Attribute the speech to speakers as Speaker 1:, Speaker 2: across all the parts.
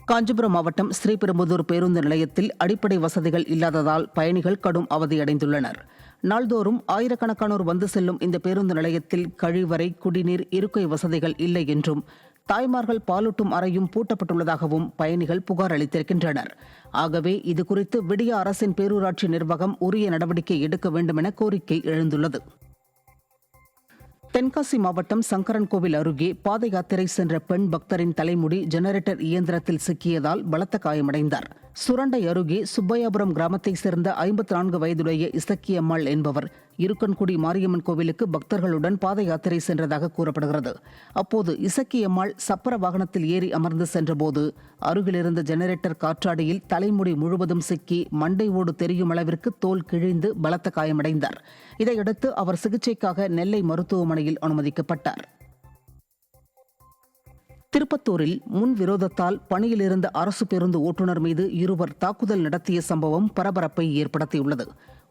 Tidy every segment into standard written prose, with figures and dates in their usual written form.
Speaker 1: காஞ்சிபுரம் மாவட்டம் ஸ்ரீபெரும்புதூர் பேருந்து நிலையத்தில் அடிப்படை வசதிகள் இல்லாததால் பயணிகள் கடும் அவதியடைந்துள்ளனர். நாள்தோறும் ஆயிரக்கணக்கானோர் வந்து செல்லும் இந்த பேருந்து நிலையத்தில் கழிவறை, குடிநீர், இருக்கை வசதிகள் இல்லை என்றும் தாய்மார்கள் பாலூட்டும் அறையும் பூட்டப்பட்டுள்ளதாகவும் பயணிகள் புகார் அளித்திருக்கின்றனர். ஆகவே இதுகுறித்து விடிய அரசின் பேரூராட்சி நிர்வாகம் உரிய நடவடிக்கை எடுக்க வேண்டுமென கோரிக்கை எழுந்துள்ளது. தென்காசி மாவட்டம் சங்கரன்கோவில் அருகே பாத யாத்திரை சென்ற பெண் பக்தரின் தலைமுடி ஜெனரேட்டர் இயந்திரத்தில் சிக்கியதால் பலத்த காயமடைந்தார். சுரண்டை அருகே சுப்பையாபுரம் கிராமத்தைச் சேர்ந்த 54 வயதுடைய இசக்கியம்மாள் என்பவர் இருக்கன்குடி மாரியம்மன் கோவிலுக்கு பக்தர்களுடன் பாத யாத்திரை சென்றதாக கூறப்படுகிறது. அப்போது இசக்கியம்மாள் சப்பர வாகனத்தில் ஏறி அமர்ந்து சென்றபோது அருகிலிருந்த ஜெனரேட்டர் காற்றாடியில் தலைமுடி முழுவதும் சிக்கி மண்டை ஓடு தெரியும் அளவிற்கு தோல் கிழிந்து பலத்த காயமடைந்தார். இதையடுத்து அவர் சிகிச்சைக்காக நெல்லை மருத்துவமனையில் அனுமதிக்கப்பட்டார். திருப்பத்தூரில் முன்விரோதத்தால் பணியில் இருந்த அரசு பேருந்து ஓட்டுநர் மீது இருவர் தாக்குதல் நடத்திய சம்பவம் பரபரப்பை ஏற்படுத்தியுள்ளது.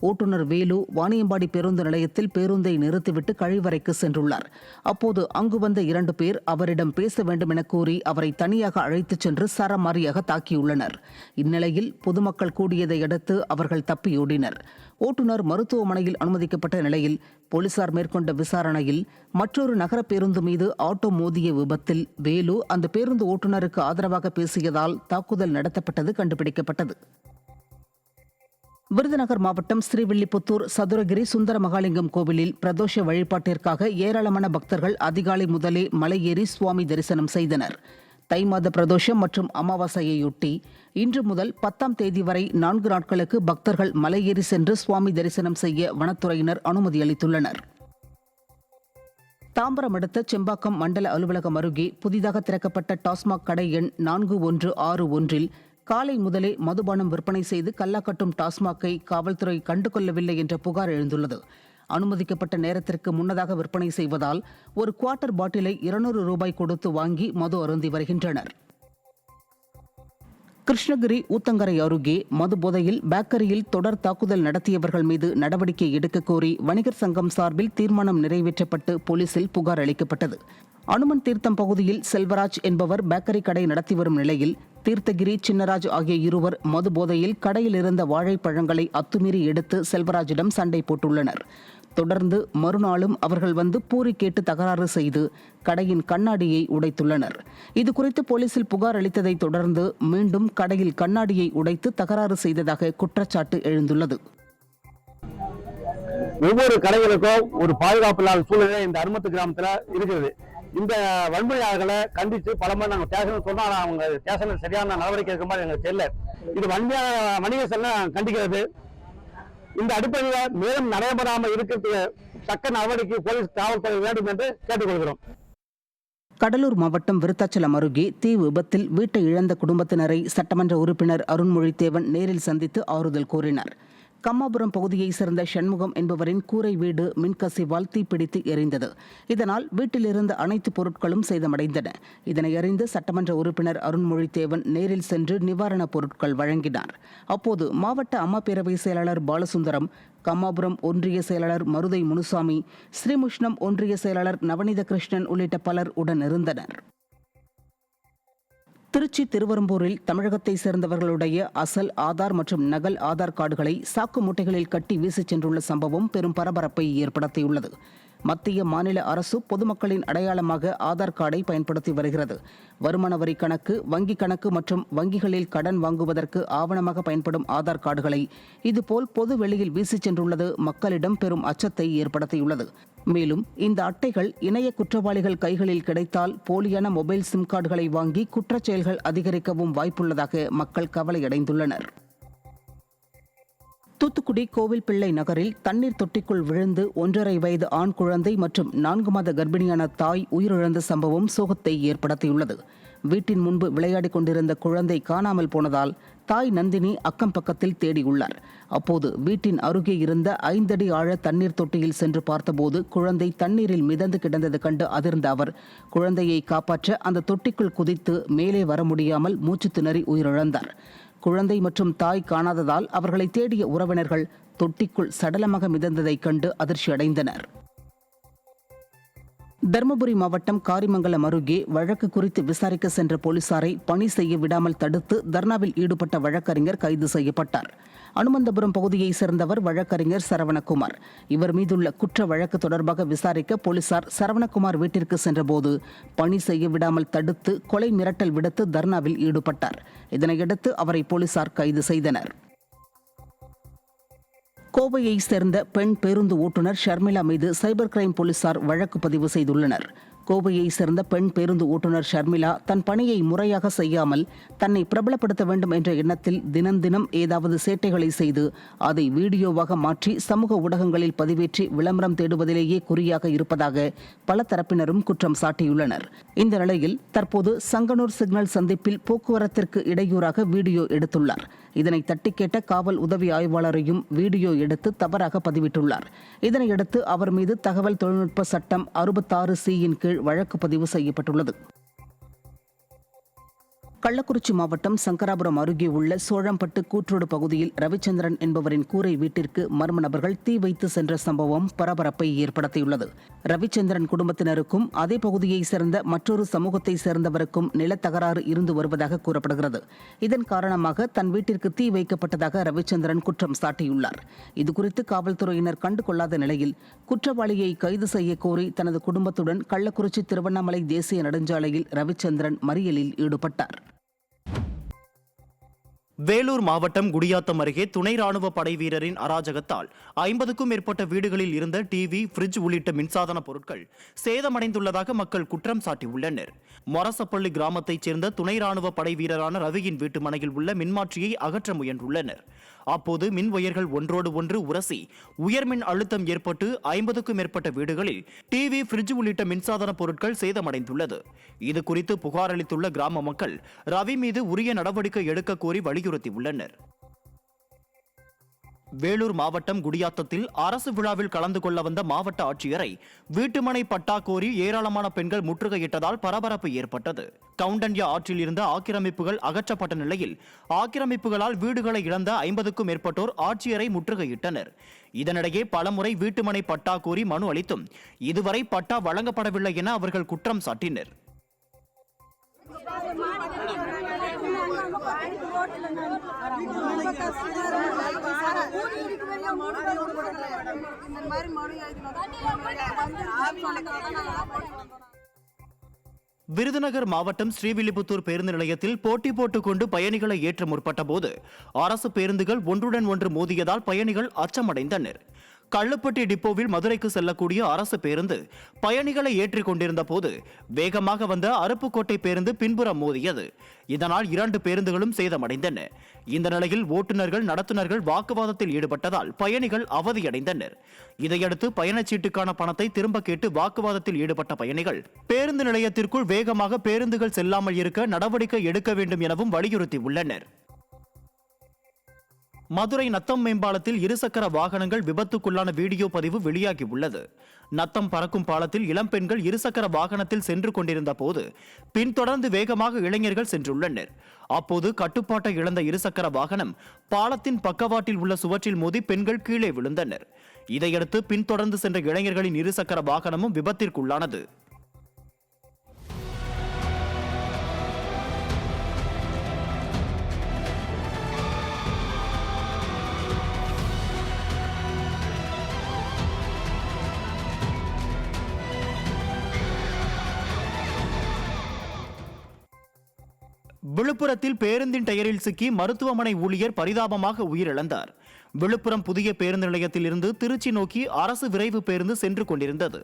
Speaker 1: ஓட்டுநர் வேலு வாணியம்பாடி பேருந்து நிலையத்தில் பேருந்தை நிறுத்திவிட்டு கழிவறைக்கு சென்றுள்ளார். அப்போது அங்கு வந்த 2 பேர் அவரிடம் பேச வேண்டும் என கூறி அவரை தனியாக அழைத்துச் சென்று சரமாரியாக தாக்கியுள்ளனர். இந்நிலையில் பொதுமக்கள் கூடியதை அடுத்து அவர்கள் தப்பியோடினர். ஓட்டுநர் மருத்துவமனையில் அனுமதிக்கப்பட்ட நிலையில் போலீசார் மேற்கொண்ட விசாரணையில் மற்றொரு நகர பேருந்து மீது ஆட்டோ மோதிய விபத்தில் வேலு அந்த பேருந்து ஓட்டுநருக்கு ஆதரவாக பேசியதால் தாக்குதல் நடத்தப்பட்டது கண்டுபிடிக்கப்பட்டது. விருதுநகர் மாவட்டம் ஸ்ரீவில்லிபுத்தூர் சதுரகிரி சுந்தர மகாலிங்கம் கோவிலில் பிரதோஷ வழிபாட்டிற்காக ஏராளமான பக்தர்கள் அதிகாலை முதலே மலையேறி சுவாமி தரிசனம் செய்தனர். தை மாத பிரதோஷம் மற்றும் அமாவாசையையொட்டி இன்று முதல் 10ஆம் தேதி வரை 4 நாட்களுக்கு பக்தர்கள் மலையேறி சென்று சுவாமி தரிசனம் செய்ய வனத்துறையினர் அனுமதி அளித்துள்ளனர். தாம்பரம் அடுத்த செம்பாக்கம் மண்டல அலுவலகம் அருகே புதிதாக திறக்கப்பட்ட டாஸ்மாக் கடை எண் 4161 காலை முதலே மதுபானம் விற்பனை செய்து கல்லாக்கட்டும் டாஸ்மாக்கை காவல்துறை கண்டுகொள்ளவில்லை என்ற புகார் எழுந்துள்ளது. அனுமதிக்கப்பட்ட நேரத்திற்கு முன்னதாக விற்பனை செய்வதால் ஒரு குவார்ட்டர் பாட்டிலை 200 ரூபாய் கொடுத்து வாங்கி மது அருந்தி வருகின்றனர். கிருஷ்ணகிரி ஊத்தங்கரை அருகே மது போதையில் பேக்கரியில் தொடர் தாக்குதல் நடத்தியவர்கள் மீது நடவடிக்கை எடுக்க கோரி வணிகர் சங்கம் சார்பில் தீர்மானம் நிறைவேற்றப்பட்டு போலீசில் புகார் அளிக்கப்பட்டது. அனுமன் தீர்த்தம் பகுதியில் செல்வராஜ் என்பவர் பேக்கரி கடை நடத்தி வரும் நிலையில் தீர்த்தகிரி, சின்னராஜ் ஆகிய இருவர் மது போதையில் கடையில் இருந்த வாழைப்பழங்களை அத்துமீறி எடுத்து செல்வராஜிடம் சண்டை போட்டுள்ளனர். தொடர்ந்து மறுநாளும் அவர்கள் வந்து பூரி கேட்டு தகராறு செய்து கடையின் கண்ணாடியை உடைத்துள்ளனர். இதுகுறித்து போலீசில் புகார் அளித்ததை தொடர்ந்து மீண்டும் கடையில் கண்ணாடியை உடைத்து தகராறு செய்ததாக குற்றச்சாட்டு எழுந்துள்ளது.
Speaker 2: ஒவ்வொரு கடைகளுக்கும் ஒரு பாதுகாப்பு இல்லாத சூழ்நிலை இந்த அருமத்து கிராமத்துல இருக்குது. இந்த வன்முறையாளர்களை கண்டித்து பல முறை நாங்கள் ஸ்டேஷன் சொன்னால் அவங்க ஸ்டேஷனில் சரியான நடவடிக்கை எடுக்க மாதிரி எங்களுக்கு தெரியல. இது வணிக செல்லம் கண்டிக்கிறது. இந்த அடிப்படையில் மேலும் நடைபெறாமல் இருக்கிறதுக்கு தக்க நடவடிக்கை போலீஸ் காவல்துறை வேண்டும் என்று கேட்டுக்கொள்கிறோம்.
Speaker 1: கடலூர் மாவட்டம் விருத்தாச்சலம் அருகே தீ விபத்தில் வீட்டை இழந்த குடும்பத்தினரை சட்டமன்ற உறுப்பினர் அருண்மொழித்தேவன் நேரில் சந்தித்து ஆறுதல் கூறினார். கம்மாபுரம் பகுதியைச் சேர்ந்த சண்முகம் என்பவரின் கூரை வீடு மின்கசிவால் தீப்பிடித்து எரிந்தது. இதனால் வீட்டில் இருந்த அனைத்து பொருட்களும் சேதமடைந்தன. இதனை அறிந்து சட்டமன்ற உறுப்பினர் அருண்மொழித்தேவன் நேரில் சென்று நிவாரணப் பொருட்கள் வழங்கினார். அப்போது மாவட்ட அம்மா பேரவை செயலாளர் பாலசுந்தரம், கம்மாபுரம் ஒன்றிய செயலாளர் மருதை முனுசாமி, ஸ்ரீமுஷ்ணம் ஒன்றிய செயலாளர் நவநீத கிருஷ்ணன் உள்ளிட்ட பலர் உடனிருந்தனர். திருச்சி திருவெரும்பூரில் தமிழகத்தை சேர்ந்தவர்களுடைய அசல் ஆதார் மற்றும் நகல் ஆதார் கார்டுகளை சாக்கு மூட்டைகளில் கட்டி வீசிச் சென்றுள்ள சம்பவம் பெரும் பரபரப்பை ஏற்படுத்தியுள்ளது. மத்திய மாநில அரசு பொதுமக்களின் அடையாளமாக ஆதார் கார்டை பயன்படுத்தி வருகிறது. வருமான வரி கணக்கு, வங்கிக் கணக்கு மற்றும் வங்கிகளில் கடன் வாங்குவதற்கு ஆவணமாக பயன்படும் ஆதார் கார்டுகளை இதுபோல் பொது வெளியில் வீசிச் சென்றுள்ளது மக்களிடம் பெரும் அச்சத்தை ஏற்படுத்தியுள்ளது. மேலும் இந்த அட்டைகள் இணைய குற்றவாளிகள் கைகளில் கிடைத்தால் போலியான மொபைல் சிம் கார்டுகளை வாங்கி குற்றச்செயல்கள் அதிகரிக்கவும் வாய்ப்புள்ளதாக மக்கள் கவலையடைந்துள்ளனர். தூத்துக்குடி கோவில்பிள்ளை நகரில் தண்ணீர் தொட்டிக்குள் விழுந்து 1.5 வயது ஆண் குழந்தை மற்றும் 4 மாத கர்ப்பிணியான தாய் உயிரிழந்த சம்பவம் சோகத்தை ஏற்படுத்தியுள்ளது. வீட்டின் முன்பு விளையாடிக் கொண்டிருந்த குழந்தை காணாமல் போனதால் தாய் நந்தினி அக்கம் பக்கத்தில் தேடியுள்ளார். அப்போது வீட்டின் அருகே இருந்த 5 அடி ஆழ தண்ணீர் தொட்டியில் சென்று பார்த்தபோது குழந்தை தண்ணீரில் மிதந்து கிடந்தது கண்டு அதிர்ந்த அவர் குழந்தையை காப்பாற்ற அந்த தொட்டிக்குள் குதித்து மேலே வர முடியாமல் மூச்சு திணறி உயிரிழந்தார். குழந்தை மற்றும் தாய் காணாததால் அவர்களை தேடிய உறவினர்கள் தொட்டிக்குள் சடலமாக மிதந்ததைக் கண்டு அதிர்ச்சியடைந்தனர். தருமபுரி மாவட்டம் காரிமங்கலம் அருகே வழக்கு குறித்து விசாரிக்க சென்ற போலீசாரை பணி செய்ய விடாமல் தடுத்து தர்ணாவில் ஈடுபட்ட வழக்கறிஞர் கைது செய்யப்பட்டார். அனுமந்தபுரம் பகுதியைச் சேர்ந்தவர் வழக்கறிஞர் சரவணகுமார். இவர் மீதுள்ள குற்ற வழக்கு தொடர்பாக விசாரிக்க போலீசார் சரவணகுமார் வீட்டிற்கு சென்றபோது பணி செய்ய விடாமல் தடுத்து கொலை மிரட்டல் விடுத்து தர்ணாவில் ஈடுபட்டார். இதனையடுத்து அவரை போலீசார் கைது செய்தனர். கோவையைச் சேர்ந்த பெண் பேருந்து ஓட்டுநர் ஷர்மிளா மீது சைபர் கிரைம் போலீசார் வழக்கு பதிவு செய்துள்ளனர். கோவையைச் சேர்ந்த பெண் பேருந்து ஓட்டுநர் ஷர்மிளா தன் பணியை முறையாக செய்யாமல் தன்னை பிரபலப்படுத்த வேண்டும் என்ற எண்ணத்தில் தினம் ஏதாவது சேட்டைகளை செய்து அதை வீடியோவாக மாற்றி சமூக ஊடகங்களில் பதிவேற்றி விளம்பரம் தேடுவதிலேயே குறியாக இருப்பதாக பல தரப்பினரும் குற்றம் சாட்டியுள்ளனர். இந்த நிலையில் தற்போது சங்கனூர் சிக்னல் சந்திப்பில் போக்குவரத்திற்கு இடையூறாக வீடியோ எடுத்துள்ளார். இதனை தட்டி கேட்ட காவல் உதவி ஆய்வாளரையும் வீடியோ எடுத்து தவறாக பதிவிட்டுள்ளார். இதனையடுத்து அவர் மீது தகவல் தொழில்நுட்ப சட்டம் 66(c)யின் கீழ் வழக்கு பதிவு செய்யப்பட்டுள்ளது. கள்ளக்குறிச்சி மாவட்டம் சங்கராபுரம் அருகே உள்ள சோழம்பட்டு கூற்றோடு பகுதியில் ரவிச்சந்திரன் என்பவரின் கூரை வீட்டிற்கு மர்ம நபர்கள் தீ வைத்து சென்ற சம்பவம் பரபரப்பை ஏற்படுத்தியுள்ளது. ரவிச்சந்திரன் குடும்பத்தினருக்கும் அதே பகுதியைச் சேர்ந்த மற்றொரு சமூகத்தை சேர்ந்தவருக்கும் நிலத்தகராறு இருந்து வருவதாக கூறப்படுகிறது. இதன் காரணமாக தன் வீட்டிற்கு தீ வைக்கப்பட்டதாக ரவிச்சந்திரன் குற்றம் சாட்டியுள்ளார். இதுகுறித்து காவல்துறையினர் கண்டுகொள்ளாத நிலையில் குற்றவாளியை கைது செய்ய கோரி தனது குடும்பத்துடன் கள்ளக்குறிச்சி திருவண்ணாமலை தேசிய நெடுஞ்சாலையில் ரவிச்சந்திரன் மறியலில் ஈடுபட்டார்.
Speaker 3: வேலூர் மாவட்டம் குடியாத்தம் அருகே துணை ராணுவ படை வீரரின் அராஜகத்தால் 50க்கும் மேற்பட்ட வீடுகளில் இருந்த டிவி, பிரிட்ஜ் உள்ளிட்ட மின்சாதன பொருட்கள் சேதமடைந்துள்ளதாக மக்கள் குற்றம் சாட்டியுள்ளனர். மொரசப்பள்ளி கிராமத்தைச் சேர்ந்த துணை ராணுவ படை வீரரான ரவியின் வீட்டு மனையில் உள்ள மின்மாற்றியை அகற்ற முயன்றுள்ளனர். அப்போது மின் ஒயர்கள் ஒன்றோடு ஒன்று உரசி உயர்மின் அழுத்தம் ஏற்பட்டு 50க்கும் மேற்பட்ட வீடுகளில் டிவி, பிரிட்ஜ் உள்ளிட்ட மின்சாதன பொருட்கள் சேதமடைந்துள்ளது. இது குறித்து புகார் அளித்துள்ள கிராம மக்கள் ரவி மீது உரிய நடவடிக்கை எடுக்க கோரி வலியுறுத்தியுள்ளனர். வேலூர் மாவட்டம் குடியாத்தத்தில் அரசு விழாவில் கலந்து கொள்ள வந்த மாவட்ட ஆட்சியரை வீட்டுமனை பட்டா கோரி ஏராளமான பெண்கள் முற்றுகையிட்டதால் பரபரப்பு ஏற்பட்டது. கவுண்டன்யா ஆற்றில் இருந்த ஆக்கிரமிப்புகள் அகற்றப்பட்ட நிலையில் ஆக்கிரமிப்புகளால் வீடுகளை இழந்த 50க்கும் மேற்பட்டோர் ஆட்சியரை முற்றுகையிட்டனர். இதனிடையே பலமுறை வீட்டுமனை பட்டா கோரி மனு அளித்தும் இதுவரை பட்டா வழங்கப்படவில்லை என அவர்கள் குற்றம் சாட்டினர். விருதுநகர் மாவட்டம் ஸ்ரீவில்லிபுத்தூர் பேருந்து நிலையத்தில் போட்டி போட்டுக்கொண்டு பயணிகளை ஏற்ற முற்பட்ட போது அரசு பேருந்துகள் ஒன்றுடன் ஒன்று மோதியதால் பயணிகள் அச்சமடைந்தனர். கள்ளுப்பட்டி டிப்போவில் மதுரைக்கு செல்லக்கூடிய அரசு பேருந்து பயணிகளை ஏற்றிக் கொண்டிருந்த போது வேகமாக வந்த அருப்புக்கோட்டை பேருந்து பின்புறம் மோதியது. இதனால் 2 பேருந்துகளும் சேதமடைந்தன. இந்த நிலையில் ஓட்டுநர்கள், நடத்துனர்கள் வாக்குவாதத்தில் ஈடுபட்டதால் பயணிகள் அவதியடைந்தனர். இதையடுத்து பயணச்சீட்டுக்கான பணத்தை திரும்ப கேட்டு வாக்குவாதத்தில் ஈடுபட்ட பயணிகள் பேருந்து நிலையத்திற்குள் வேகமாக பேருந்துகள் செல்லாமல் இருக்க நடவடிக்கை எடுக்க வேண்டும் எனவும் வலியுறுத்தியுள்ளனர். மதுரை நத்தம் மேம்பாலத்தில் இருசக்கர வாகனங்கள் விபத்துக்குள்ளான வீடியோ பதிவு வெளியாகியுள்ளது. நத்தம் பறக்கும் பாலத்தில் இளம்பெண்கள் இருசக்கர வாகனத்தில் சென்று கொண்டிருந்த போது பின்தொடர்ந்து வேகமாக இளைஞர்கள் சென்றுள்ளனர். அப்போது கட்டுப்பாட்டை இழந்த இருசக்கர வாகனம் பாலத்தின் பக்கவாட்டில் உள்ள சுவற்றில் மோதி பெண்கள் கீழே விழுந்தனர். இதையடுத்து பின்தொடர்ந்து சென்ற இளைஞர்களின் இருசக்கர வாகனமும் விபத்திற்குள்ளானது. விழுப்புரத்தில் பேருந்தின் டயரில் சிக்கி மருத்துவமனை ஊழியர் பரிதாபமாக உயிரிழந்தார். விழுப்புரம் புதிய பேருந்து நிலையத்தில் இருந்து திருச்சி நோக்கி அரசு விரைவு பேருந்து சென்று கொண்டிருந்தது.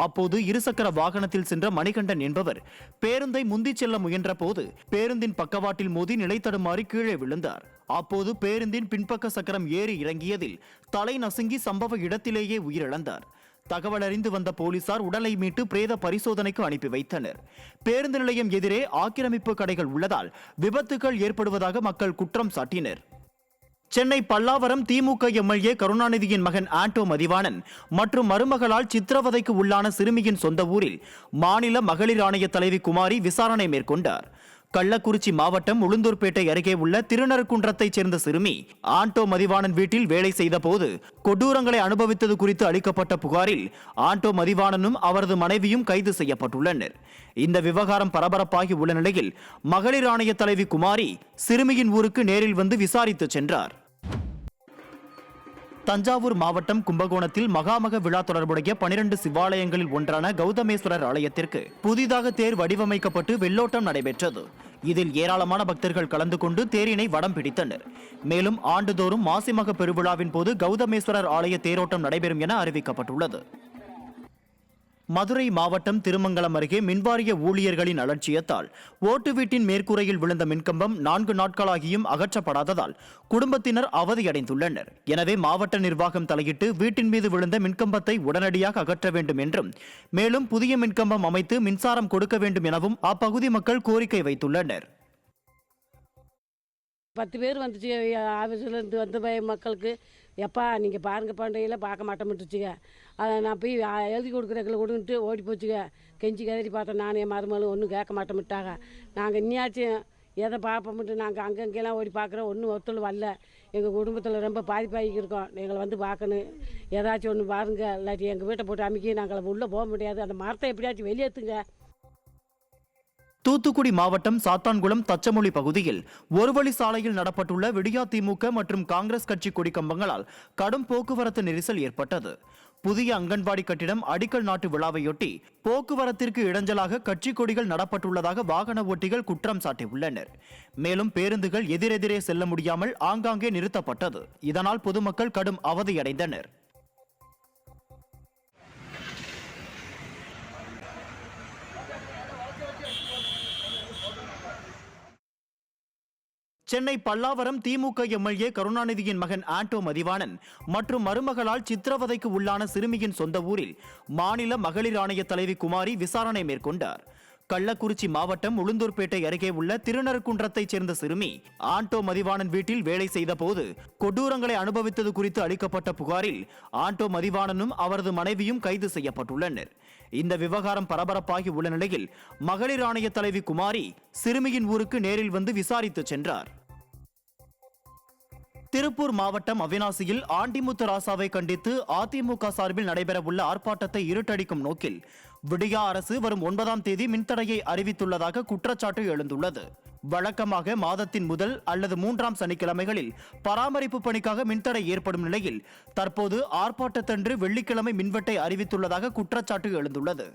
Speaker 3: அப்போது இருசக்கர வாகனத்தில் சென்ற மணிகண்டன் என்பவர் பேருந்தை முந்திச் செல்ல முயன்ற போது பேருந்தின் பக்கவாட்டில் மோதி நிலை தடுமாறி கீழே விழுந்தார். அப்போது பேருந்தின் பின்பக்க சக்கரம் ஏறி இறங்கியதில் தலை நசுங்கி சம்பவ இடத்திலேயே உயிரிழந்தார். தகவல் அறிந்து வந்த போலீசார் உடலை மீட்டு பிரேத பரிசோதனைக்கு அனுப்பி வைத்தனர். பேருந்து நிலையம் எதிரே ஆக்கிரமிப்பு கடைகள் உள்ளதால் விபத்துகள் ஏற்படுவதாக மக்கள் குற்றம் சாட்டினர். சென்னை பல்லாவரம் திமுக எம்எல்ஏ கருணாநிதியின் மகன் ஆண்டோ மதிவாணன் மற்றும் மருமகளால் சித்திரவதைக்கு உள்ளான சிறுமியின் சொந்த ஊரில் மாநில மகளிர் ஆணைய தலைவி குமாரி விசாரணை மேற்கொண்டார். கள்ளக்குறிச்சி மாவட்டம் உளுந்தூர்பேட்டை அருகே உள்ள திருநறுக்குன்றத்தைச் சேர்ந்த சிறுமி ஆண்டோ மதிவாணன் வீட்டில் வேலை செய்த போது கொடூரங்களை அனுபவித்தது குறித்து அளிக்கப்பட்ட புகாரில் ஆண்டோ மதிவாணனும் அவரது மனைவியும் கைது செய்யப்பட்டுள்ளனர். இந்த விவகாரம் பரபரப்பாகி உள்ள நிலையில் மகளிர் ஆணைய தலைவி குமாரி சிறுமியின் ஊருக்கு நேரில் வந்து விசாரித்து சென்றார். தஞ்சாவூர் மாவட்டம் கும்பகோணத்தில் மகாமக விழா தொடர்புடைய 12 சிவாலயங்களில் ஒன்றான கௌதமேஸ்வரர் ஆலயத்திற்கு புதிதாக தேர் வடிவமைக்கப்பட்டு வெள்ளோட்டம் நடைபெற்றது. இதில் ஏராளமான பக்தர்கள் கலந்து கொண்டு தேரினை வடம் பிடித்தனர். மேலும் ஆண்டுதோறும் மாசிமக பெருவிழாவின் போது கௌதமேஸ்வரர் ஆலய தேரோட்டம் நடைபெறும் என அறிவிக்கப்பட்டுள்ளது. மதுரை மாவட்டம் திருமங்கலம் அருகே மின்வாரிய ஊழியர்களின் அலட்சியத்தால் ஓட்டு வீட்டின் மேற்கூரையில் விழுந்த மின்கம்பம் 4 நாட்களாகியும் அகற்றப்படாததால் குடும்பத்தினர் அவதியடைந்துள்ளனர். எனவே மாவட்ட நிர்வாகம் தலையிட்டு வீட்டின் மீது விழுந்த மின்கம்பத்தை உடனடியாக அகற்ற வேண்டும் என்றும் மேலும் புதிய மின்கம்பம் அமைத்து மின்சாரம் கொடுக்க வேண்டும் எனவும் அப்பகுதி மக்கள் கோரிக்கை வைத்துள்ளனர்.
Speaker 4: 10 பேர் வந்துச்சு ஆஃபீஸ்லேருந்து வந்த மக்களுக்கு, எப்பா நீங்கள் பாருங்க பண்டையில் பார்க்க மாட்டேன்ட்டுச்சுங்க. அதை நான் போய் எழுதி கொடுக்குறதுல கொடுன்ட்டு ஓடி போச்சுங்க. கெஞ்சி கதறி பார்த்தேன், நான் என் மருமகளும் ஒன்றும் கேட்க மாட்டேன்ட்டாங்க. நாங்கள் இன்னியாச்சும் எதை பார்ப்போம்ட்டு நாங்கள் அங்கங்கெல்லாம் ஓடி பார்க்குறோம், ஒன்றும் ஒத்துழைப்பு வரல. எங்கள் குடும்பத்தில் ரொம்ப பாதிப்பாகி இருக்கோம். எங்களை வந்து பார்க்கணும், ஏதாச்சும் ஒன்று பாருங்க, இல்லாட்டி எங்கள் வீட்டை போட்டு அமைக்கி நாங்கள் உள்ளே போக முடியாது. அந்த மரத்தை எப்படியாச்சும் வெளியேற்றுங்க.
Speaker 3: தூத்துக்குடி மாவட்டம் சாத்தான்குளம் தச்சமொழி பகுதியில் ஒருவழி சாலையில் நடப்பட்டுள்ள விடியா திமுக மற்றும் காங்கிரஸ் கட்சி கொடிக்கம்பங்களால் கடும் போக்குவரத்து நெரிசல் ஏற்பட்டது. புதிய அங்கன்வாடி கட்டிடம் அடிக்கல் நாட்டு விழாவையொட்டி போக்குவரத்திற்கு இடைஞ்சலாக கட்சி கொடிகள் நடப்பட்டுள்ளதாக வாகன ஓட்டிகள் குற்றம் சாட்டியுள்ளனர். மேலும் பேருந்துகள் எதிரெதிரே செல்ல முடியாமல் ஆங்காங்கே நிறுத்தப்பட்டது. இதனால் பொதுமக்கள் கடும் அவதியடைந்தனர். சென்னை பல்லாவரம் திமுக எம்எல்ஏ கருணாநிதியின் மகன் ஆண்டோ மதிவாணன் மற்றும் மருமகளால் சித்திரவதைக்கு உள்ளான சிறுமியின் சொந்த ஊரில் மாநில மகளிர் ஆணைய தலைவி குமாரி விசாரணை மேற்கொண்டார். கள்ளக்குறிச்சி மாவட்டம் உளுந்தூர்பேட்டை அருகே உள்ள திருநறுக்குன்றத்தைச் சேர்ந்த சிறுமி ஆண்டோ மதிவாணன் வீட்டில் வேலை செய்த போது கொடூரங்களை அனுபவித்தது குறித்து அளிக்கப்பட்ட புகாரில் ஆண்டோ மதிவாணனும் அவரது மனைவியும் கைது செய்யப்பட்டுள்ளனர். இந்த விவகாரம் பரபரப்பாகி உள்ள நிலையில் மகளிர் ஆணைய தலைவி குமாரி சிறுமியின் ஊருக்கு நேரில் வந்து விசாரித்து சென்றார். திருப்பூர் மாவட்டம் அவிநாசியில் ஆண்டிமுத்து ராசாவை கண்டித்து அதிமுக சார்பில் நடைபெறவுள்ள ஆர்ப்பாட்டத்தை இருட்டடிக்கும் நோக்கில் விடியா அரசு வரும் 9ஆம் தேதி மின்தடையை அறிவித்துள்ளதாக குற்றச்சாட்டு எழுந்துள்ளது. வழக்கமாக மாதத்தின் முதல் அல்லது 3ஆம் சனிக்கிழமைகளில் பராமரிப்பு பணிக்காக மின்தடை ஏற்படும் நிலையில் தற்போது ஆர்ப்பாட்டத்தன்று வெள்ளிக்கிழமை மின்வெட்டை அறிவித்துள்ளதாக குற்றச்சாட்டு எழுந்துள்ளது.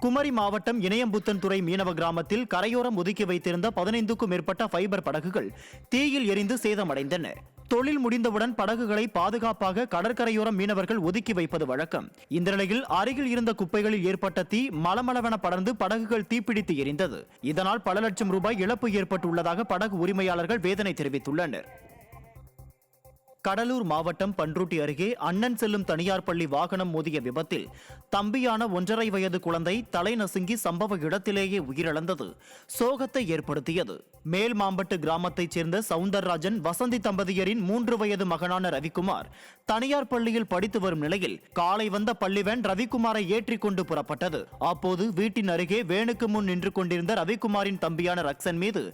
Speaker 3: குமரி மாவட்டம் இணையம்புத்தன்துறை மீனவ கிராமத்தில் கரையோரம் ஒதுக்கி வைத்திருந்த 15க்கும் மேற்பட்ட ஃபைபர் படகுகள் தீயில் எரிந்து சேதமடைந்தன. தொழில் முடிந்தவுடன் படகுகளை பாதுகாப்பாக கடற்கரையோரம் மீனவர்கள் ஒதுக்கி வைப்பது வழக்கம். இந்த நிலையில் அருகில் இருந்த குப்பைகளில் ஏற்பட்ட தீ மளமளவென படர்ந்து படகுகள் தீப்பிடித்து எரிந்தது. இதனால் பல லட்சம் ரூபாய் இழப்பு ஏற்பட்டுள்ளதாக படகு உரிமையாளர்கள் வேதனை தெரிவித்துள்ளனர். கடலூர் மாவட்டம் பன்ருட்டி அருகே அண்ணன் செல்லும் தனியார் பள்ளி வாகனம் மோதிய விபத்தில் தம்பியான 1.5 வயது குழந்தை தலை நசுங்கி சம்பவ இடத்திலேயே உயிரிழந்தது சோகத்தை ஏற்படுத்தியது. மேல் மாம்பட்டு கிராமத்தைச் சேர்ந்த சவுந்தரராஜன் வசந்தி தம்பதியரின் 3 வயது மகனான ரவிக்குமார் தனியார் பள்ளியில் படித்து வரும் நிலையில் காலை வந்த பள்ளி வேன் ரவிக்குமாரை ஏற்றிக்கொண்டு புறப்பட்டது. அப்போது வீட்டின் அருகே வேனுக்கு முன் நின்று கொண்டிருந்த ரவிக்குமாரின் தம்பியான ரக்சன் மீது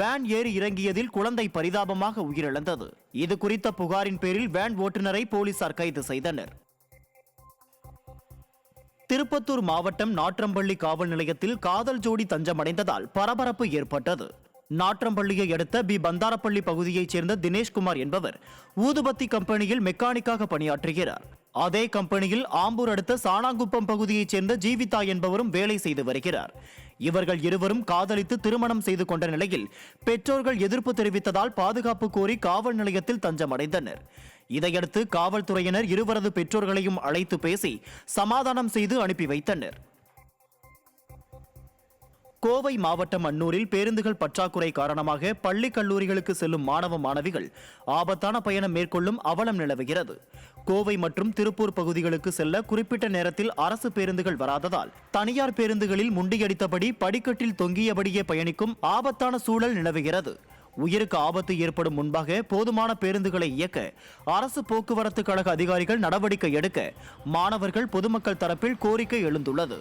Speaker 3: வேன் ஏறி இறங்கியதில் குழந்தை பரிதாபமாக உயிரிழந்தது. இது குறித்த புகாரின் பேரில் வேன் ஓட்டுநரை போலீசார் கைது செய்தனர். திருப்பத்தூர் மாவட்டம் நாற்றம்பள்ளி காவல் நிலையத்தில் காதல் ஜோடி தஞ்சமடைந்ததால் பரபரப்பு ஏற்பட்டது. நாற்றம்பள்ளியை அடுத்த பி பந்தாரப்பள்ளி பகுதியைச் சேர்ந்த தினேஷ்குமார் என்பவர் ஊதுபத்தி கம்பெனியில் மெக்கானிக்காக பணியாற்றுகிறார். அதே கம்பெனியில் ஆம்பூர் அடுத்த சாணாங்குப்பம் பகுதியைச் சேர்ந்த ஜீவிதா என்பவரும் வேலை செய்து வருகிறார். இவர்கள் இருவரும் காதலித்து திருமணம் செய்து கொண்ட நிலையில் பெற்றோர்கள் எதிர்ப்பு தெரிவித்ததால் பாதுகாப்பு கோரி காவல் நிலையத்தில் தஞ்சமடைந்தனர். இதையடுத்து காவல்துறையினர் இருவரது பெற்றோர்களையும் அழைத்து பேசி சமாதானம் செய்து அனுப்பி வைத்தனர். கோவை மாவட்டம் அன்னூரில் பேருந்துகள் பற்றாக்குறை காரணமாக பள்ளி கல்லூரிகளுக்கு செல்லும் மாணவ மாணவிகள் ஆபத்தான பயணம் மேற்கொள்ளும் அவலம் நிலவுகிறது. கோவை மற்றும் திருப்பூர் பகுதிகளுக்கு செல்ல குறிப்பிட்ட நேரத்தில் அரசு பேருந்துகள் வராததால் தனியார் பேருந்துகளில் முண்டியடித்தபடி படிக்கட்டில் தொங்கியபடியே பயணிக்கும் ஆபத்தான சூழல் நிலவுகிறது. உயிருக்கு ஆபத்து ஏற்படும் முன்பாக போதுமான பேருந்துகளை இயக்க அரசு போக்குவரத்து கழக அதிகாரிகள் நடவடிக்கை எடுக்க மாணவர்கள் பொதுமக்கள் தரப்பில் கோரிக்கை எழுந்துள்ளது.